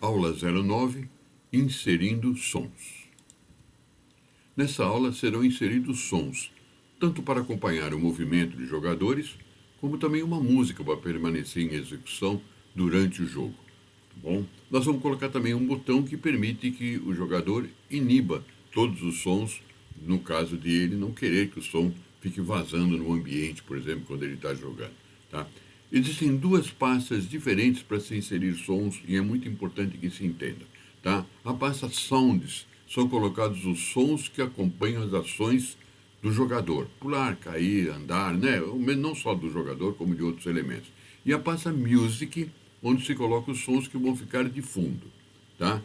Aula 09, inserindo sons. Nessa aula serão inseridos sons, tanto para acompanhar o movimento de jogadores, como também uma música para permanecer em execução durante o jogo. Tá bom? Nós vamos colocar também um botão que permite que o jogador iniba todos os sons, no caso de ele não querer que o som fique vazando no ambiente, por exemplo, quando ele está jogando. Tá? Existem duas pastas diferentes para se inserir sons e é muito importante que se entenda. Tá? A pasta Sounds são colocados os sons que acompanham as ações do jogador. Pular, cair, andar, né? Não só do jogador, como de outros elementos. E a pasta Music, onde se coloca os sons que vão ficar de fundo. Tá?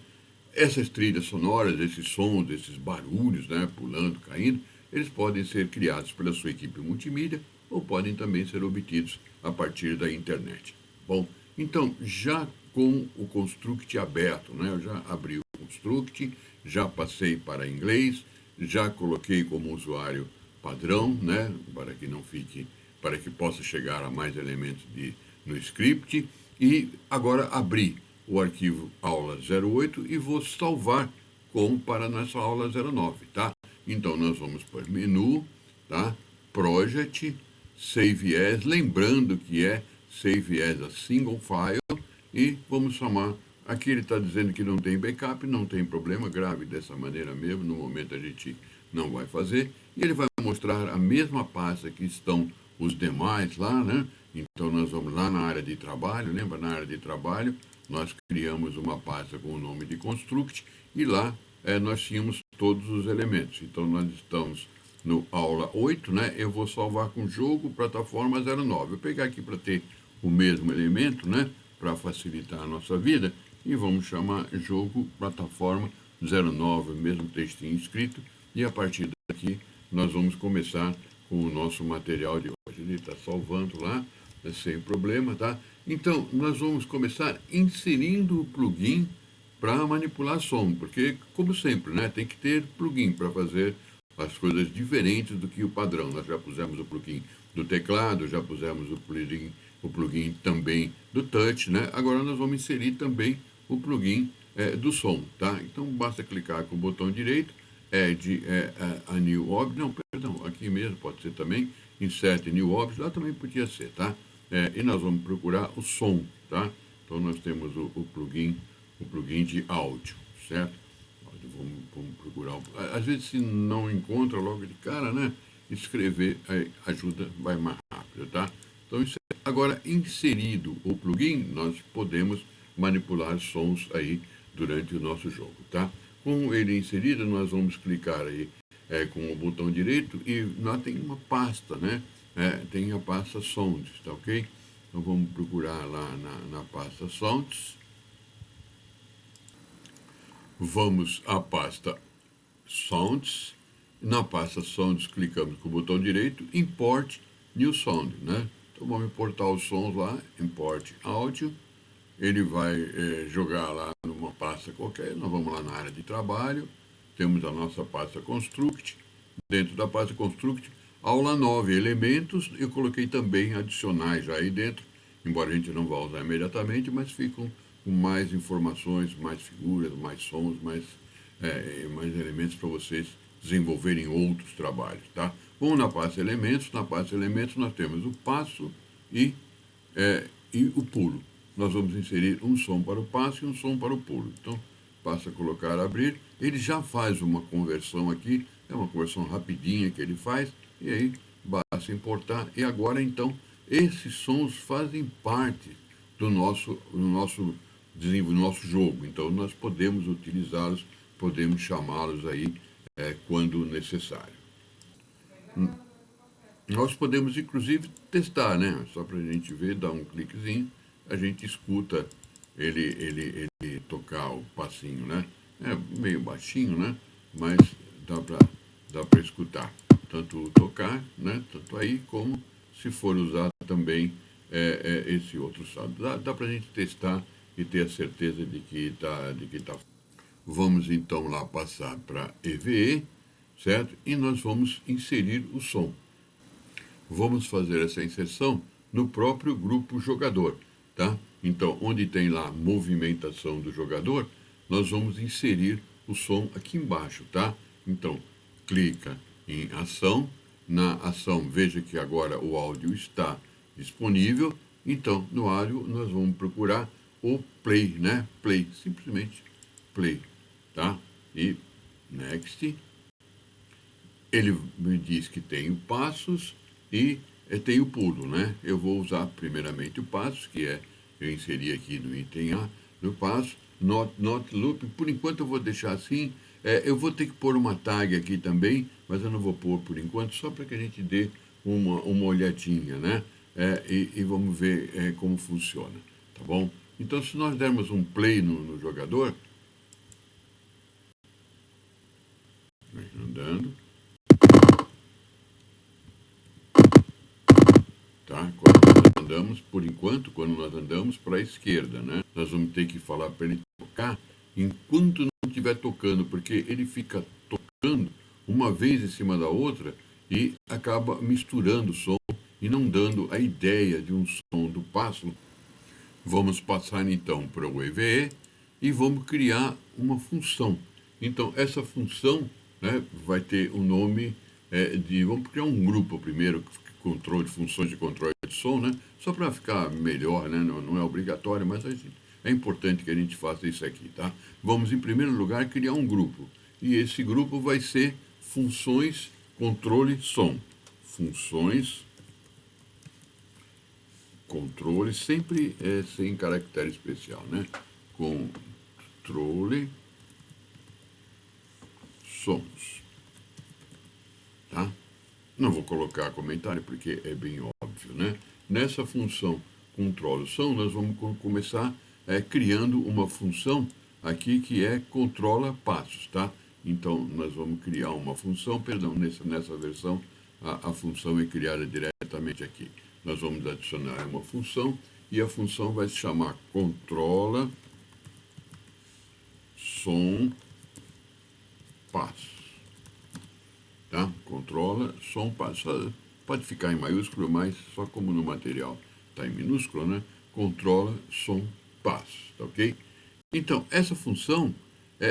Essas trilhas sonoras, esses sons, esses barulhos, né? Pulando, caindo, eles podem ser criados pela sua equipe multimídia ou podem também ser obtidos a partir da internet. Bom, então, já com o Construct aberto, né? Eu já abri o Construct, já passei para inglês, já coloquei como usuário padrão, né? Para que não fique, para que possa chegar a mais elementos no script. E agora abri o arquivo aula 08 e vou salvar como para nossa aula 09, tá? Então, nós vamos para menu, tá? Project, Save As, lembrando que é Save As a Single File, e vamos chamar, aqui ele está dizendo que não tem backup, não tem problema, grave dessa maneira mesmo, no momento a gente não vai fazer, e ele vai mostrar a mesma pasta que estão os demais lá, né? Então nós vamos lá na área de trabalho, lembra? Na área de trabalho, nós criamos uma pasta com o nome de Construct, e lá nós tínhamos todos os elementos. Então nós estamos no aula 8, né? Eu vou salvar com jogo, plataforma 09. Eu vou pegar aqui para ter o mesmo elemento, né? Para facilitar a nossa vida. E vamos chamar jogo, plataforma 09, mesmo textinho escrito. E a partir daqui nós vamos começar com o nosso material de hoje. Ele está salvando lá, sem problema, tá? Então, nós vamos começar inserindo o plugin para manipular som, porque, como sempre, né? Tem que ter plugin para fazer as coisas diferentes do que o padrão. Nós já pusemos o plugin do teclado, já pusemos o plugin também do touch, né? Agora nós vamos inserir também o plugin do som, tá? Então basta clicar com o botão direito, a New Object, não, perdão, aqui mesmo pode ser também, Insert New Object, lá também podia ser, tá? E nós vamos procurar o som, tá? Então nós temos o plugin de áudio, certo? Vamos procurar. Às vezes, se não encontra logo de cara, né? Escrever ajuda, vai mais rápido, tá? Então, agora, inserido o plugin, nós podemos manipular sons aí durante o nosso jogo, tá? Com ele inserido, nós vamos clicar aí com o botão direito e lá tem uma pasta, né? Tem a pasta Sounds, tá ok? Então, vamos procurar lá na pasta Sounds. Vamos à pasta Sounds. Na pasta Sounds, clicamos com o botão direito, Import New Sound, né? Então vamos importar os sons lá, Import Audio. Ele vai jogar lá numa pasta qualquer. Nós vamos lá na área de trabalho, temos a nossa pasta Construct. Dentro da pasta Construct, aula 9, elementos. Eu coloquei também adicionais aí dentro, embora a gente não vá usar imediatamente, mas ficam com mais informações, mais figuras, mais sons, mais elementos para vocês desenvolverem outros trabalhos, tá? Vamos na pasta elementos. Na pasta elementos nós temos o passo e o pulo. Nós vamos inserir um som para o passo e um som para o pulo. Então, basta colocar abrir. Ele já faz uma conversão aqui, é uma conversão rapidinha que ele faz, e aí basta importar. E agora, então, esses sons fazem parte do nosso jogo. Então, nós podemos utilizá-los, podemos chamá-los aí quando necessário. Nós podemos, inclusive, testar, né? Só para a gente ver, dar um cliquezinho, a gente escuta ele tocar o passinho, né? É meio baixinho, né? Mas dá para escutar. Tanto tocar, né? Tanto aí, como se for usar também esse outro saldo. Dá para a gente testar e ter a certeza de que tá. Vamos então lá passar para EVE, certo? E nós vamos inserir o som. Vamos fazer essa inserção no próprio grupo jogador, tá? Então, onde tem lá movimentação do jogador, nós vamos inserir o som aqui embaixo, tá? Então, clica em ação. Na ação, veja que agora o áudio está disponível. Então, no áudio, nós vamos procurar o play, né? Play, simplesmente play, tá? E next. Ele me diz que tem o passos e tem o pulo, né? Eu vou usar primeiramente o passos, que é, eu inseri aqui no item A, no passo, not loop, por enquanto eu vou deixar assim. Eu vou ter que pôr uma tag aqui também, mas eu não vou pôr por enquanto, só para que a gente dê uma olhadinha, né? E vamos ver como funciona, tá bom? Então, se nós dermos um play no jogador, andando, tá? Quando nós andamos, por enquanto, quando nós andamos para a esquerda, né? Nós vamos ter que falar para ele tocar enquanto não estiver tocando, porque ele fica tocando uma vez em cima da outra e acaba misturando o som e não dando a ideia de um som do passo. Vamos passar então para o EVE e vamos criar uma função. Então, essa função, né, vai ter o nome vamos criar um grupo primeiro, controle, funções de controle de som, né? Só para ficar melhor, né? Não é obrigatório, mas é importante que a gente faça isso aqui, tá? Vamos, em primeiro lugar, criar um grupo. E esse grupo vai ser funções, controle, som. Funções, controle, sempre sem caractere especial, né? Controle, sons, tá? Não vou colocar comentário porque é bem óbvio, né? Nessa função controle som, nós vamos começar criando uma função aqui que é controla passos, tá? Então, nós vamos criar uma função, perdão, nessa versão, a função é criada diretamente aqui. Nós vamos adicionar uma função e a função vai se chamar controla som passos. Tá? Controla, som, passo. Pode ficar em maiúsculo, mas só como no material está em minúsculo, né? Controla, som, passo, tá ok? Então, essa função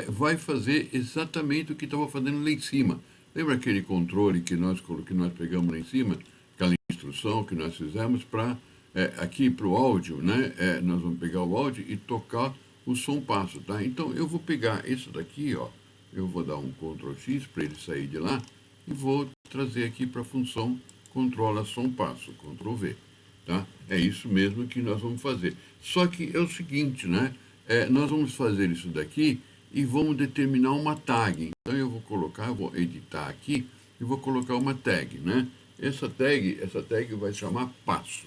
vai fazer exatamente o que estava fazendo lá em cima. Lembra aquele controle que nós pegamos lá em cima? Aquela instrução que nós fizemos para, aqui para o áudio, né? Nós vamos pegar o áudio e tocar o som passo, tá? Então, eu vou pegar isso daqui, ó. Eu vou dar um Ctrl X para ele sair de lá e vou trazer aqui para a função controla som passo, Ctrl V, tá? É isso mesmo que nós vamos fazer. Só que é o seguinte, né? Nós vamos fazer isso daqui e vamos determinar uma tag. Então eu vou editar aqui e vou colocar uma tag, né? Essa tag vai chamar passo.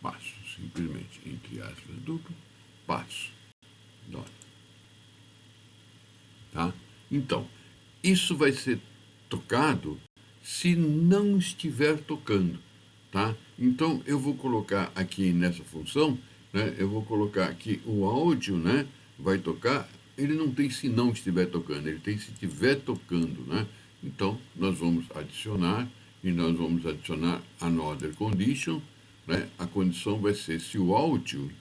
Passo, simplesmente, entre aspas, duplo, passo. Dot. Tá? Então, isso vai ser tocado se não estiver tocando, tá? Então, eu vou colocar aqui nessa função, né? Eu vou colocar aqui o áudio, né? Vai tocar, ele não tem se não estiver tocando, ele tem se estiver tocando, né? Então, nós vamos adicionar, e nós vamos adicionar another condition, né? A condição vai ser se o áudio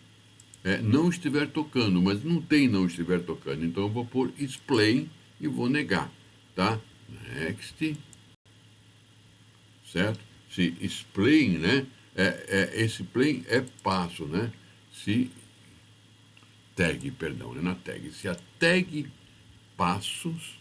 não estiver tocando, mas não tem não estiver tocando, então eu vou pôr explain e vou negar, tá? Next, certo? Se explain, né? Esse plain é passo, né? Se tag, perdão, é na tag. Se a tag passos,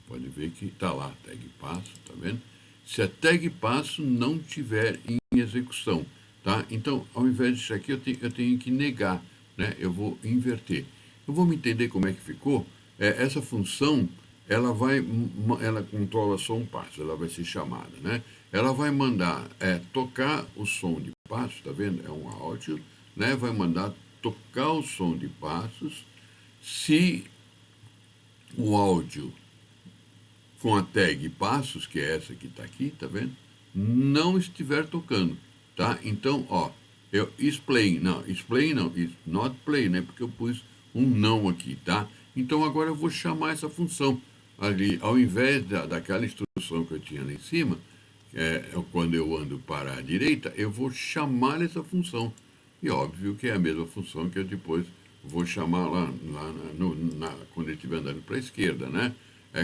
pode ver que está lá, tag passo, tá vendo? Se a tag passo não tiver em execução, tá? Então, ao invés disso aqui, eu tenho que negar, né? Eu vou inverter. Eu vou me entender como é que ficou. Essa função, ela controla só um passo, ela vai ser chamada, né? Ela vai mandar tocar o som de passos, tá vendo? É um áudio, né? Vai mandar tocar o som de passos se o áudio com a tag passos, que é essa que está aqui, tá vendo? Não estiver tocando, tá? Então, ó, explain não, not play, né? Porque eu pus um não aqui, tá? Então, agora eu vou chamar essa função ali, ao invés daquela instrução que eu tinha lá em cima, quando eu ando para a direita, eu vou chamar essa função. E óbvio que é a mesma função que eu depois vou chamar lá, quando ele estiver andando para a esquerda, né?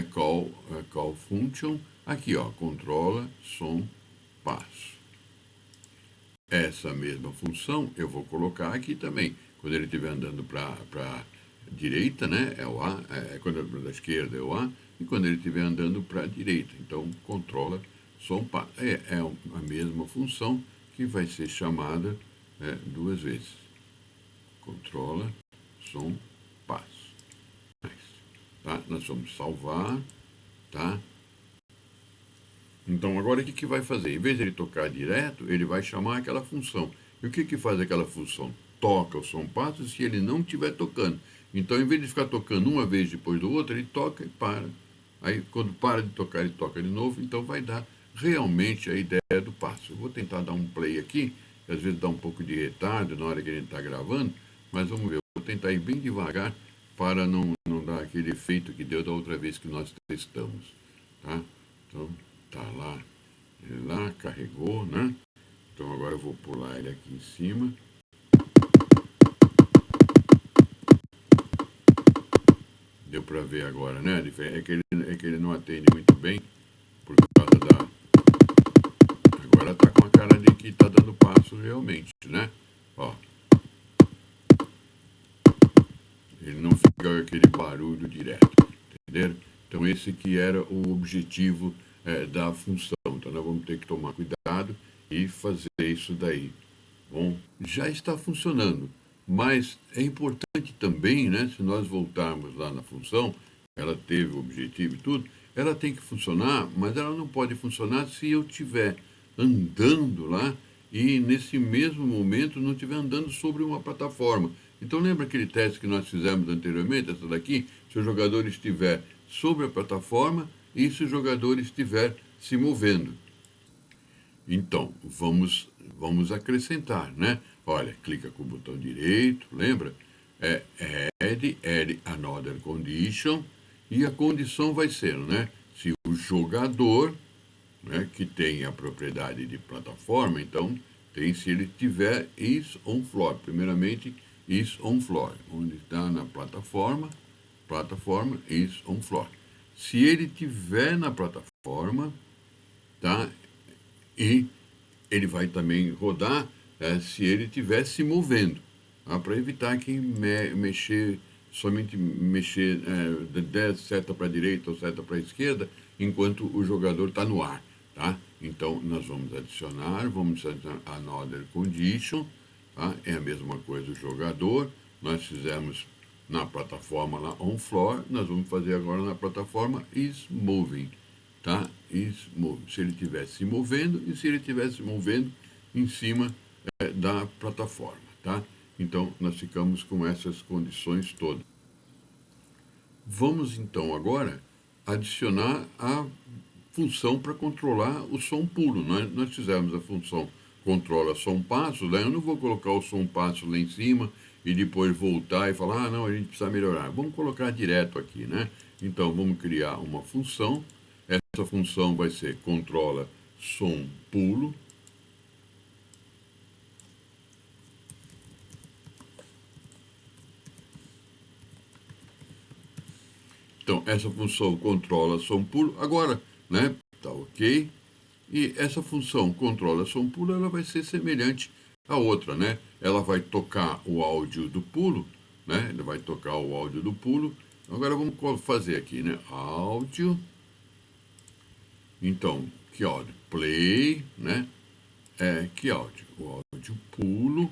Call function, aqui ó, controla som passo. Essa mesma função eu vou colocar aqui também. Quando ele estiver andando para a direita, né, é o A, quando ele para a esquerda é o A, e quando ele estiver andando para a direita, então controla som passo. É a mesma função que vai ser chamada duas vezes. Controla som passo. Tá? Nós vamos salvar, tá? Então, agora o que vai fazer? Em vez de ele tocar direto, ele vai chamar aquela função. E o que faz aquela função? Toca o som passo se ele não estiver tocando. Então, em vez de ficar tocando uma vez depois do outro, ele toca e para. Aí, quando para de tocar, ele toca de novo. Então, vai dar realmente a ideia do passo. Eu vou tentar dar um play aqui, que às vezes dá um pouco de retardo na hora que a gente está gravando, mas vamos ver. Eu vou tentar ir bem devagar para não dar aquele efeito que deu da outra vez que nós testamos. Tá? Então, tá lá, ele lá, carregou, né? Então agora eu vou pular ele aqui em cima. Deu para ver agora, né? É que ele não atende muito bem por causa da... Agora tá com a cara de que tá dando passo realmente, né? Ó. Ele não fica aquele barulho direto, entenderam? Então esse que era o objetivo da função. Então nós vamos ter que tomar cuidado e fazer isso daí. Bom, já está funcionando, mas é importante também, né, se nós voltarmos lá na função, ela teve o objetivo e tudo, ela tem que funcionar, mas ela não pode funcionar se eu estiver andando lá e nesse mesmo momento não estiver andando sobre uma plataforma. Então lembra aquele teste que nós fizemos anteriormente, essa daqui? Se o jogador estiver sobre a plataforma e se o jogador estiver se movendo. Então, vamos acrescentar, né? Olha, clica com o botão direito, lembra? Add another condition, e a condição vai ser, né? Se o jogador, né, que tem a propriedade de plataforma, então tem se ele tiver is on floor. Primeiramente, is on floor, onde está na plataforma is on floor. Se ele tiver na plataforma, tá? E ele vai também rodar se ele estiver se movendo, tá? Para evitar que somente mexer seta para a direita ou seta para a esquerda enquanto o jogador está no ar. Tá? Então, nós vamos adicionar another condition, tá? É a mesma coisa o jogador, nós fizemos na plataforma lá on floor, nós vamos fazer agora na plataforma is moving, tá? Is moving. Se ele estiver se movendo e se ele estiver se movendo em cima da plataforma, tá? Então, nós ficamos com essas condições todas. Vamos então agora adicionar a função para controlar o som pulo. Nós fizemos a função controla som passo, né? Eu não vou colocar o som passo lá em cima e depois voltar e falar, não, a gente precisa melhorar. Vamos colocar direto aqui, né? Então, vamos criar uma função. Essa função vai ser controla som pulo. Então, essa função controla som pulo. Agora, né? Tá ok. E essa função controla som pulo, ela vai ser semelhante à outra, né? Ela vai tocar o áudio do pulo, né? Ele vai tocar o áudio do pulo. Agora vamos fazer aqui, né? Áudio. Então, que áudio? Play, né? Que áudio? O áudio pulo.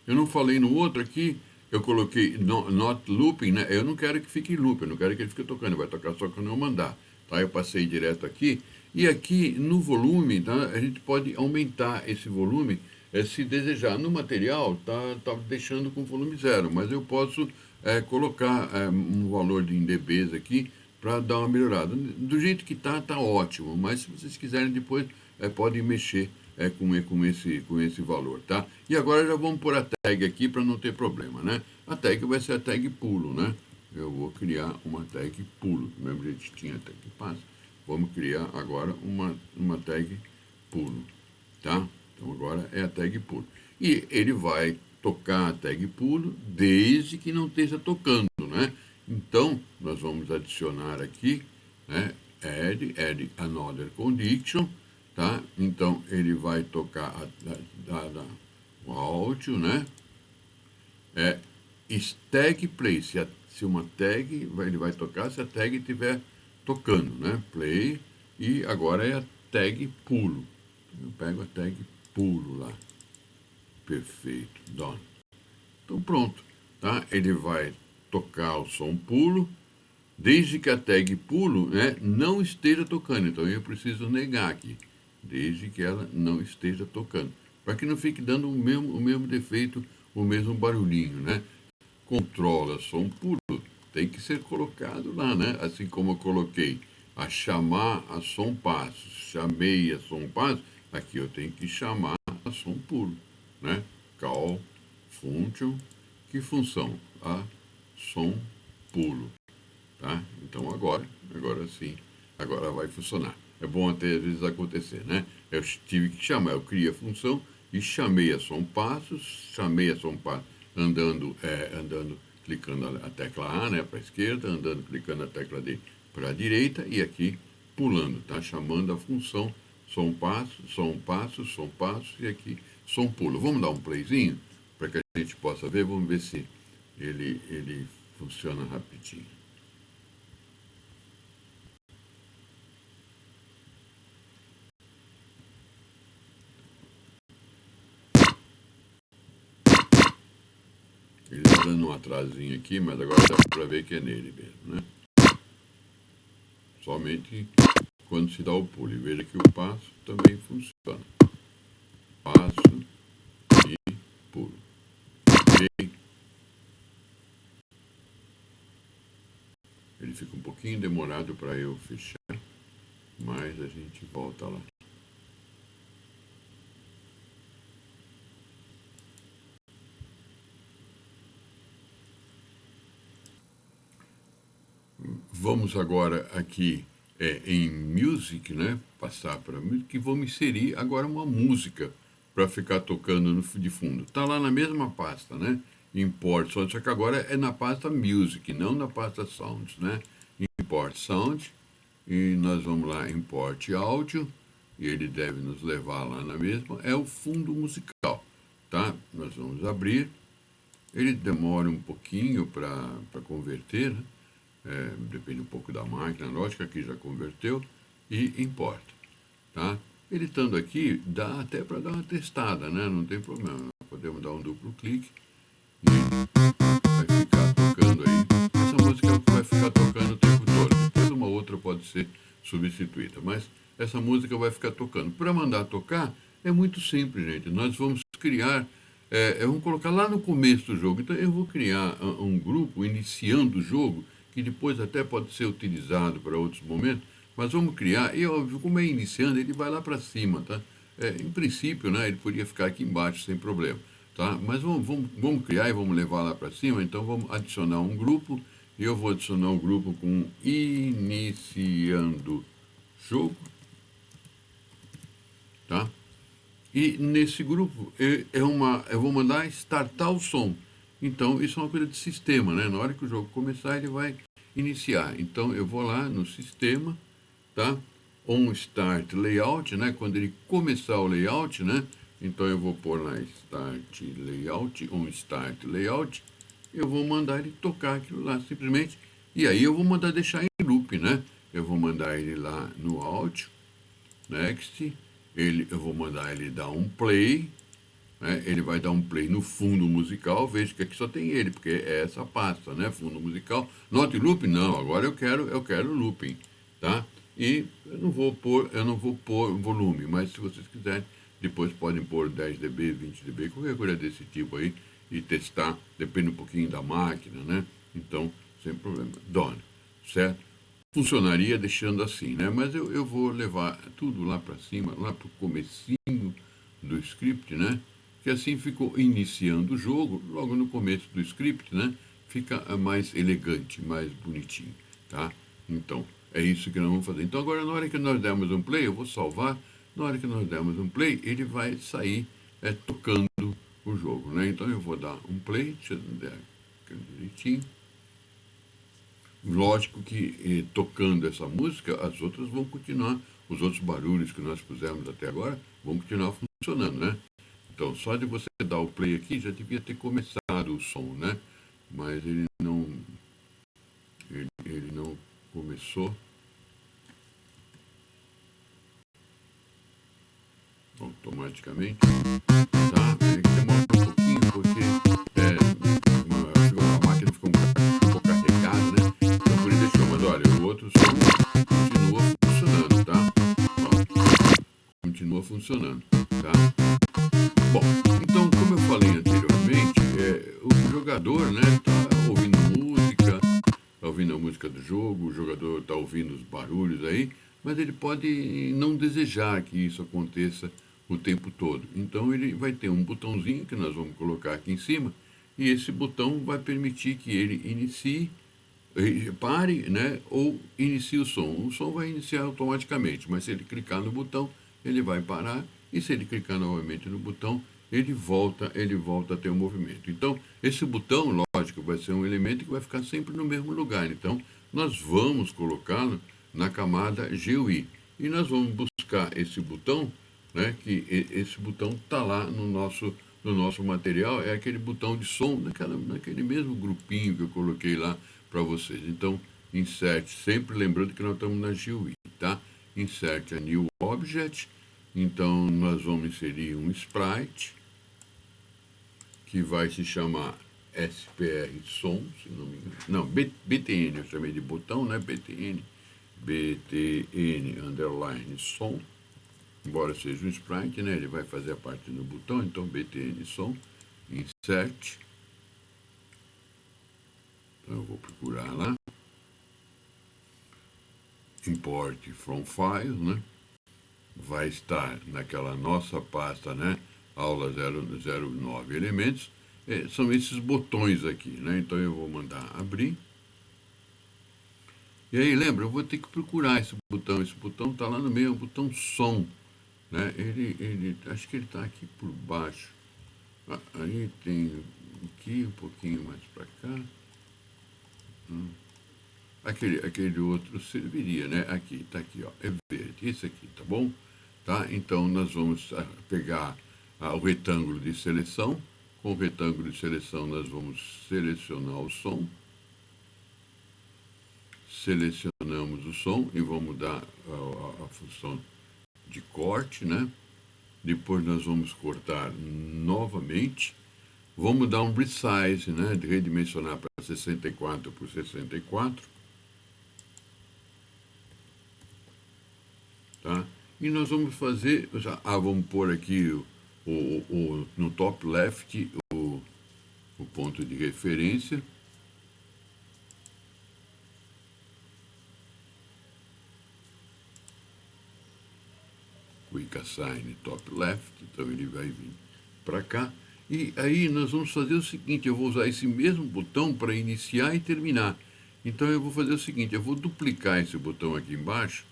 Eu não falei no outro aqui, eu coloquei not looping, né? Eu não quero que fique em loop, eu não quero que ele fique tocando, vai tocar só quando eu mandar. Tá? Eu passei direto aqui. E aqui no volume, tá? A gente pode aumentar esse volume se desejar. No material, tá deixando com volume 0, mas eu posso colocar um valor de dBs aqui para dar uma melhorada. Do jeito que tá ótimo, mas se vocês quiserem depois, podem mexer com esse valor, tá? E agora já vamos pôr a tag aqui para não ter problema, né? A tag vai ser a tag pulo, né? Eu vou criar uma tag pulo, do mesmo jeito que tinha a tag passo. Vamos criar agora uma tag pulo, tá? Então agora é a tag pulo. E ele vai tocar a tag pulo desde que não esteja tocando, né? Então nós vamos adicionar aqui, né? Add another condition, tá? Então ele vai tocar o áudio, né? Tag play, se uma tag, ele vai tocar se a tag estiver tocando, né? Play, e agora é a tag pulo. Eu pego a tag pulo lá. Perfeito, done. Então pronto, tá? Ele vai tocar o som pulo, desde que a tag pulo, né, não esteja tocando. Então eu preciso negar aqui, desde que ela não esteja tocando, para que não fique dando o mesmo defeito, o mesmo barulhinho, né? Controla som pulo tem que ser colocado lá, né? Assim como eu coloquei a chamar a som passo, chamei a som passo, aqui eu tenho que chamar a som pulo, né? Call function, que função? A som pulo, tá? Então agora sim, agora vai funcionar. É bom até às vezes acontecer, né? Eu tive que chamar, eu criei a função e chamei a som passos, andando, clicando a tecla A, né, para a esquerda, andando, clicando a tecla D para a direita e aqui pulando, tá? Chamando a função som passo e aqui som pulo. Vamos dar um playzinho para que a gente possa ver, vamos ver se ele funciona rapidinho. Ele está dando um atrasinho aqui, mas agora dá para ver que é nele mesmo, né? Somente quando se dá o pulo. E veja que o passo também funciona. Passo e pulo. Ok? Ele fica um pouquinho demorado para eu fechar, mas a gente volta lá. Vamos agora aqui em Music, né? Passar para Music e vamos inserir agora uma música para ficar tocando de fundo. Está lá na mesma pasta, né? Import Sound, só que agora é na pasta Music, não na pasta Sounds, né? Import Sound e nós vamos lá Import Áudio e ele deve nos levar lá na mesma. É o fundo musical, tá? Nós vamos abrir. Ele demora um pouquinho para converter, né? Depende um pouco da máquina, lógico, aqui já converteu e importa, tá? Ele estando aqui, dá até para dar uma testada, né? Não tem problema, podemos dar um duplo clique e vai ficar tocando aí. Essa música é o que vai ficar tocando o tempo todo, depois uma outra pode ser substituída, mas essa música vai ficar tocando. Para mandar tocar, é muito simples, gente, nós vamos criar, vamos colocar lá no começo do jogo, então eu vou criar um grupo iniciando o jogo, que depois até pode ser utilizado para outros momentos, mas vamos criar, e óbvio, como é iniciando, ele vai lá para cima, tá? Em princípio, né, ele podia ficar aqui embaixo sem problema, tá? Mas vamos criar e vamos levar lá para cima, então vamos adicionar um grupo, e eu vou adicionar um grupo com iniciando jogo, tá? E nesse grupo eu vou mandar startar o som. Então isso é uma coisa de sistema, né? Na hora que o jogo começar ele vai iniciar. Então eu vou lá no sistema, tá? On start layout, né? Quando ele começar o layout, né? Então eu vou pôr lá start layout, on start layout. Eu vou mandar ele tocar aquilo lá simplesmente. E aí eu vou mandar deixar em loop, né? Eu vou mandar ele lá no áudio, next. Eu vou mandar ele dar um play, né? Ele vai dar um play no fundo musical, veja que aqui só tem ele, porque é essa pasta, né? Fundo musical. Note loop? Não, agora eu quero looping, tá? E eu não vou pôr volume, mas se vocês quiserem, depois podem pôr 10 dB, 20 dB, qualquer coisa desse tipo aí, e testar, depende um pouquinho da máquina, né? Então, sem problema. Done, certo? Funcionaria deixando assim, né? Mas eu vou levar tudo lá para cima, lá para o comecinho do script, né? Que assim ficou iniciando o jogo, logo no começo do script, né? Fica mais elegante, mais bonitinho, tá? Então, é isso que nós vamos fazer. Então agora na hora que nós dermos um play, eu vou salvar, Na hora que nós dermos um play, ele vai sair tocando o jogo, né? Então eu vou dar um play, deixa eu dar direitinho. Lógico que tocando essa música, as outras vão continuar, os outros barulhos que nós pusemos até agora vão continuar funcionando, né? Então, só de você dar o play aqui já devia ter começado o som, né? Mas ele não começou automaticamente, tá? É que demora um pouquinho porque a máquina ficou um pouco carregada, né? Então por isso deixou, mas olha, o outro som continua funcionando, tá? Ó, continua funcionando, tá? Bom, então como eu falei anteriormente, o jogador, né, tá ouvindo a música do jogo, o jogador está ouvindo os barulhos aí, mas ele pode não desejar que isso aconteça o tempo todo. Então ele vai ter um botãozinho que nós vamos colocar aqui em cima, e esse botão vai permitir que ele inicie, pare, né, ou inicie o som. O som vai iniciar automaticamente, mas se ele clicar no botão, ele vai parar, e se ele clicar novamente no botão, ele volta a ter um movimento. Então, esse botão, lógico, vai ser um elemento que vai ficar sempre no mesmo lugar. Então, nós vamos colocá-lo na camada GUI. E nós vamos buscar esse botão, né, que esse botão está lá no nosso material, é aquele botão de som, naquele mesmo grupinho que eu coloquei lá para vocês. Então, insert, sempre lembrando que nós estamos na GUI, tá? Insert a New Object. Então, nós vamos inserir um sprite, que vai se chamar SPR Som, se não me engano. Não, BTN, eu chamei de botão, né? BTN underline som. Embora seja um sprite, né? Ele vai fazer a parte do botão, então BTN som, insert. Então eu vou procurar lá. Import from files, né? Vai estar naquela nossa pasta, né? Aula 009 elementos. São esses botões aqui, né? Então eu vou mandar abrir. E aí, lembra, eu vou ter que procurar esse botão. Esse botão está lá no meio, é o botão som, né? Acho que ele está aqui por baixo. Aí tem aqui, um pouquinho mais para cá. Aquele outro serviria, né? Aqui, está aqui, ó, é verde. Esse aqui, tá bom? Tá? Então, nós vamos pegar o retângulo de seleção. Com o retângulo de seleção, nós vamos selecionar o som. Selecionamos o som e vamos dar a função de corte, né? Depois nós vamos cortar novamente. Vamos dar um resize, né? De redimensionar para 64 por 64. Tá? E nós vamos fazer, vamos pôr aqui no top left o ponto de referência. Quick Assign top left, então ele vai vir para cá. E aí nós vamos fazer o seguinte, eu vou usar esse mesmo botão para iniciar e terminar. Então eu vou fazer o seguinte, eu vou duplicar esse botão aqui embaixo,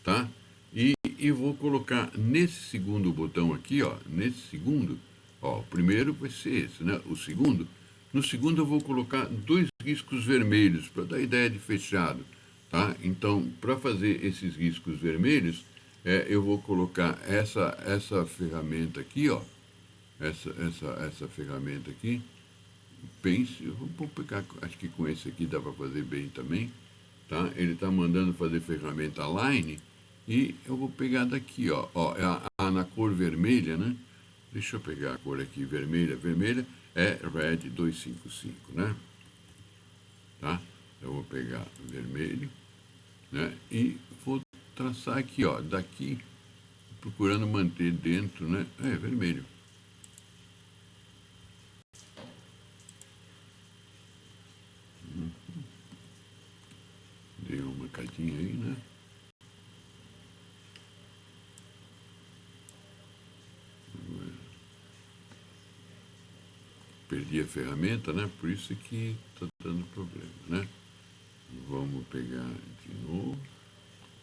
tá? E vou colocar nesse segundo botão aqui, ó, nesse segundo, ó, o primeiro vai ser esse, né? O segundo, no segundo eu vou colocar 2 riscos vermelhos para dar ideia de fechado, tá? Então, para fazer esses riscos vermelhos, eu vou colocar essa ferramenta aqui, ó, essa ferramenta aqui, pense, eu vou pegar, acho que com esse aqui dá para fazer bem também, tá? Ele está mandando fazer ferramenta line. E eu vou pegar daqui, ó, na cor vermelha, né? Deixa eu pegar a cor aqui, vermelha. Vermelha é Red 255, né? Tá? Eu vou pegar vermelho, né? E vou traçar aqui, ó, daqui, procurando manter dentro, né? Vermelho. Dei uma marcadinha aí, né? Perdi a ferramenta, né? Por isso que está dando problema, né? Vamos pegar de novo,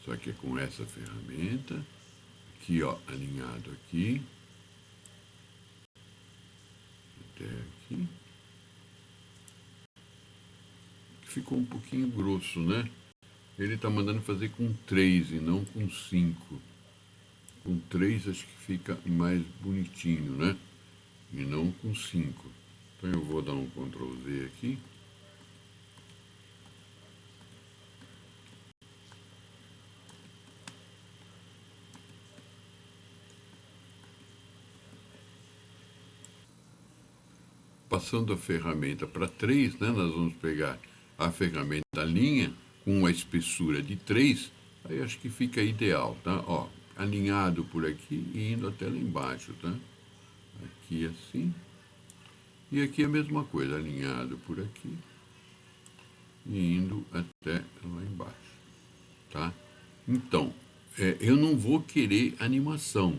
só que é com essa ferramenta aqui, ó, alinhado aqui, até aqui. Ficou um pouquinho grosso, né? Ele está mandando fazer com 3 e não com 5. Com 3 acho que fica mais bonitinho, né? E não com 5. Então eu vou dar um Ctrl Z aqui. Passando a ferramenta para 3, né, nós vamos pegar a ferramenta linha com uma espessura de 3, aí acho que fica ideal, tá? Ó, alinhado por aqui e indo até lá embaixo, tá? Aqui assim. E aqui a mesma coisa, alinhado por aqui e indo até lá embaixo, tá? Então, eu não vou querer animação,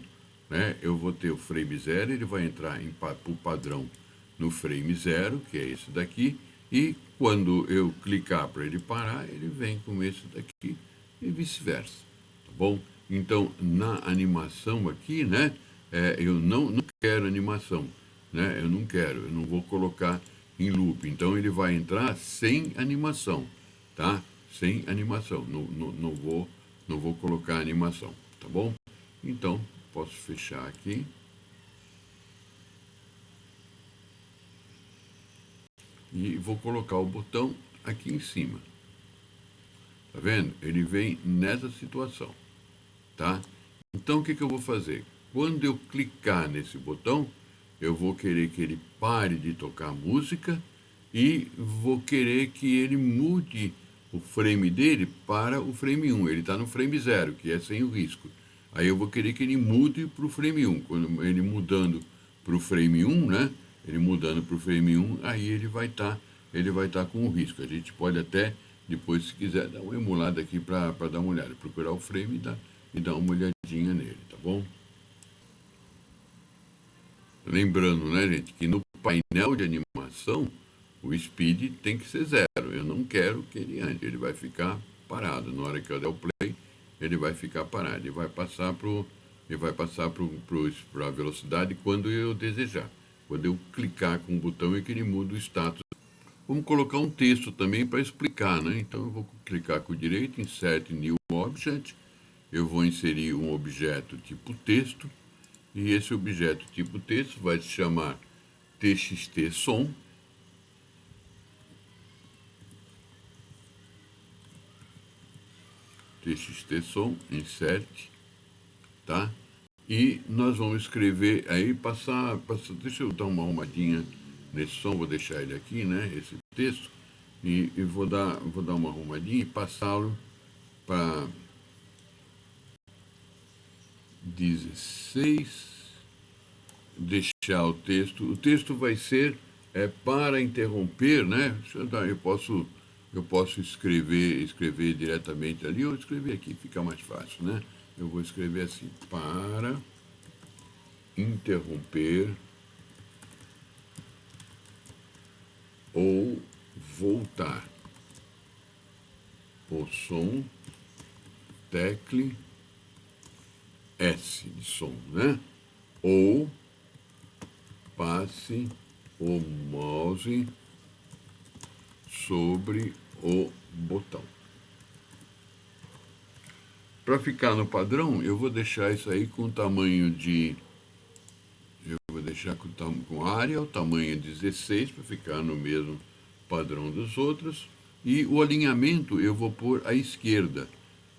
né? Eu vou ter o frame 0, ele vai entrar por padrão no frame 0, que é esse daqui, e quando eu clicar para ele parar, ele vem com esse daqui e vice-versa, tá bom? Então, na animação aqui, né, eu não quero animação, né? Eu não vou colocar em loop. Então, ele vai entrar sem animação, tá? Sem animação, não vou colocar animação, tá bom? Então, posso fechar aqui. E vou colocar o botão aqui em cima. Tá vendo? Ele vem nessa situação, tá? Então, o que eu vou fazer? Quando eu clicar nesse botão, eu vou querer que ele pare de tocar música e vou querer que ele mude o frame dele para o frame 1. Ele está no frame 0, que é sem o risco. Aí eu vou querer que ele mude para o frame 1. Quando ele mudando para o frame 1, né? Ele mudando para o frame 1, aí ele vai estar com o risco. A gente pode até, depois, se quiser, dar uma emulada aqui para dar uma olhada. Procurar o frame e dar uma olhadinha nele, tá bom? Lembrando, né, gente, que no painel de animação, o speed tem que ser 0. Eu não quero que ele ande, ele vai ficar parado. Na hora que eu der o play, ele vai ficar parado. Ele vai passar para a velocidade quando eu desejar. Quando eu clicar com o botão é que ele muda o status. Vamos colocar um texto também para explicar, né? Então eu vou clicar com o direito, Insert New Object. Eu vou inserir um objeto tipo texto. E esse objeto tipo texto vai se chamar txt som. Txt som, insert, tá? E nós vamos escrever aí, deixa eu dar uma arrumadinha nesse som, vou deixar ele aqui, né? Esse texto, e vou dar uma arrumadinha e passá-lo para 16. Deixar o texto vai ser para interromper, né? Eu posso escrever diretamente ali ou escrever aqui, fica mais fácil, né? Eu vou escrever assim, para interromper ou voltar o som, tecle S de som, né? Ou passe o mouse sobre o botão. Para ficar no padrão, eu vou deixar isso aí com tamanho de... Eu vou deixar com área, o tamanho 16, para ficar no mesmo padrão dos outros. E o alinhamento eu vou pôr à esquerda,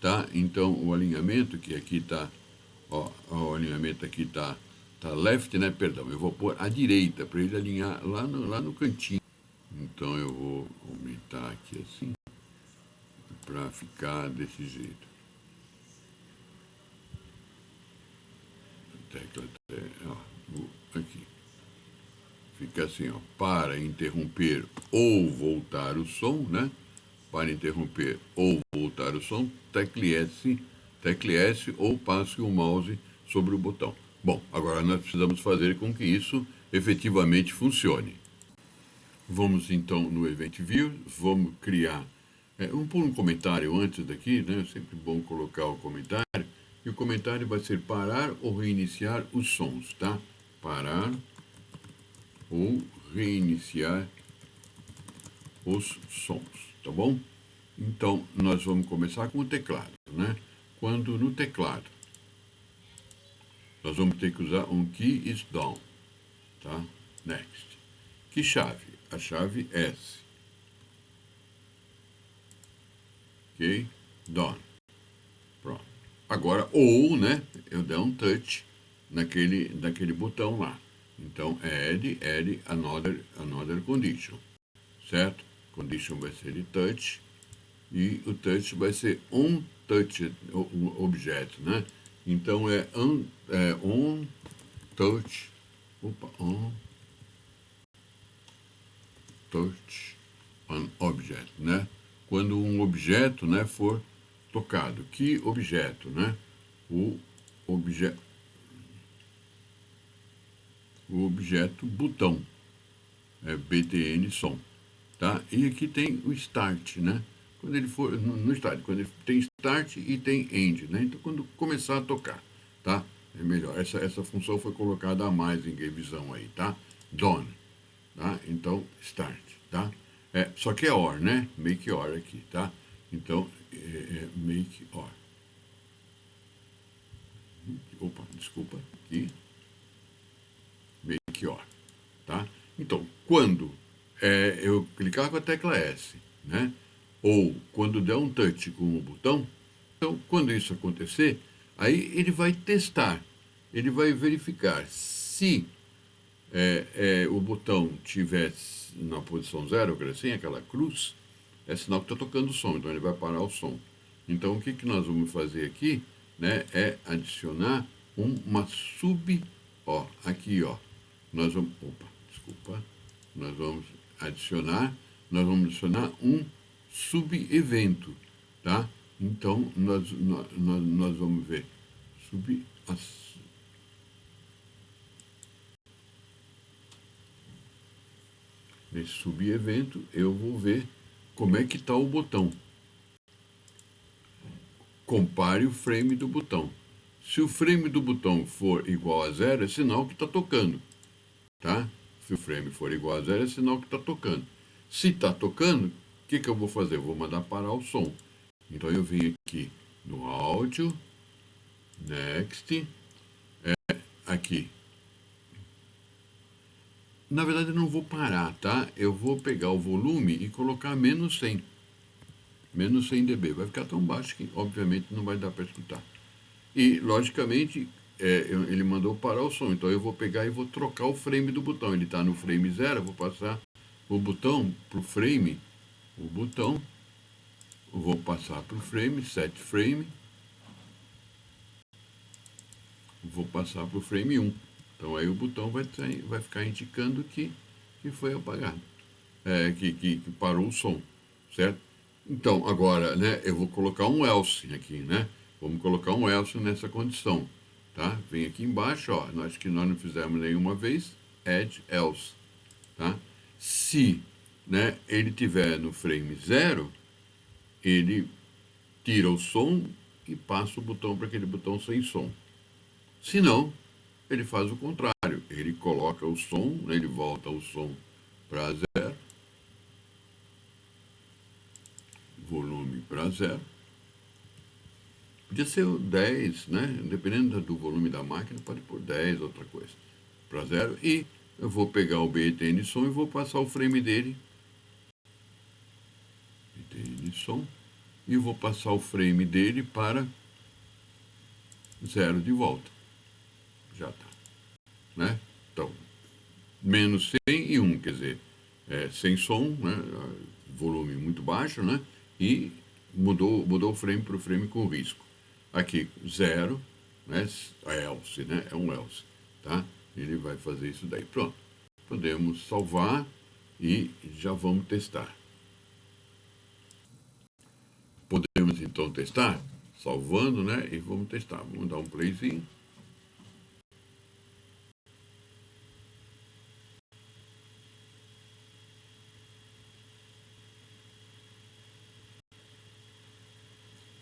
tá? Então, o alinhamento que aqui está... Ó, o alinhamento aqui está left, né? Perdão, eu vou pôr à direita, para ele alinhar lá no cantinho. Então, eu vou aumentar aqui assim, para ficar desse jeito. Tecla, ó, aqui. Fica assim, ó, para interromper ou voltar o som, né? Para interromper ou voltar o som, tecle S ou passe o mouse sobre o botão. Bom, agora nós precisamos fazer com que isso efetivamente funcione. Vamos então no Event View, vamos criar, vamos pôr um comentário antes daqui, né? É sempre bom colocar o comentário, e E o comentário vai ser parar ou reiniciar os sons, tá? Parar ou reiniciar os sons, tá bom? Então, nós vamos começar com o teclado, né? Quando no teclado, nós vamos ter que usar um key is down, tá? Next. Que chave? A chave S. Ok? Done. Pronto. Agora, ou, né? Eu der um touch naquele botão lá. Então, add another condition. Certo? Condition vai ser de touch. E o touch vai ser on touch objeto, né? Então, on touch. Opa, on touch an object, né? Quando um objeto, né, for tocado. Que objeto, né? O, obje o objeto botão, btn som, tá? E aqui tem o start, né? Quando ele for no start, quando ele tem start e tem end, né? Então quando começar a tocar, tá? É melhor. Essa função foi colocada a mais em revisão aí, tá? Done, tá? Então start, tá? Só que é or, né? Make or aqui, tá? Então make or. Opa, desculpa aqui. Make or, tá? Então, quando eu clicar com a tecla S, né? Ou quando der um touch com o botão, então, quando isso acontecer, aí ele vai testar, ele vai verificar se o botão estiver na posição zero, assim, aquela cruz, é sinal que está tocando o som, então ele vai parar o som. Então, o que, que nós vamos fazer aqui, né, é adicionar uma aqui, ó, nós vamos, desculpa, nós vamos adicionar, um sub-evento, tá? Então, nós vamos ver nesse sub-evento, eu vou ver como é que está o botão. Compare o frame do botão. Se o frame do botão for igual a zero, é sinal que está tocando, tá? Se o frame for igual a zero, é sinal que está tocando. Se está tocando, o que eu vou fazer? Eu vou mandar parar o som. Então eu vim aqui no áudio, next, aqui. Na verdade eu não vou parar, tá? Eu vou pegar o volume e colocar menos 100. Menos 100 dB. Vai ficar tão baixo que obviamente não vai dar para escutar. E logicamente ele mandou parar o som, então eu vou pegar e vou trocar o frame do botão. Ele está no frame 0, eu vou passar o botão para o frame, vou passar para o frame, set frame, vou passar para o frame 1. Então aí o botão vai ficar indicando que foi apagado, que parou o som, certo? Então agora, né, eu vou colocar um else aqui, né? Vamos colocar um else nessa condição, tá? Vem aqui embaixo, ó, acho que nós não fizemos nenhuma vez, add else, tá? Se, né, ele tiver no frame 0, ele tira o som e passa o botão para aquele botão sem som. Se não, ele faz o contrário, ele coloca o som, né, ele volta o som para 0, volume para 0. Podia ser o 10, né? Dependendo do volume da máquina, pode pôr 10, outra coisa. Para 0. E eu vou pegar o BTN som e vou passar o frame dele. BTN som. E vou passar o frame dele para 0 de volta. Já está. Né? Então, menos 100 e 1, quer dizer, sem som, né? Volume muito baixo, né? E mudou o frame para o frame com risco. Aqui, 0, né? Else, né? É um else, tá? Ele vai fazer isso daí. Pronto. Podemos salvar e já vamos testar. Podemos então testar, salvando, né? E vamos testar. Vamos dar um playzinho.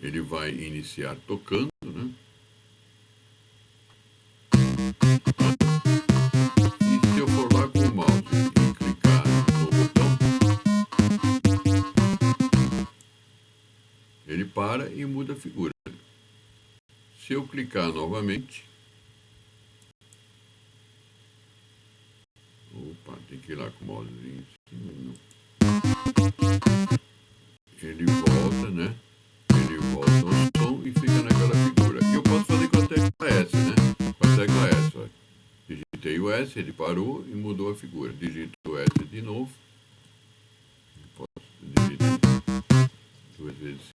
Ele vai iniciar tocando, né? para e muda a figura. Se eu clicar novamente... Opa, tem que ir lá com o mousezinho. Ele volta, né? Ele volta ao som e fica naquela figura. E eu posso fazer com a tecla S, né? Com a tecla S, ó. Digitei o S, ele parou e mudou a figura. Digito o S de novo. Posso digitar 2 vezes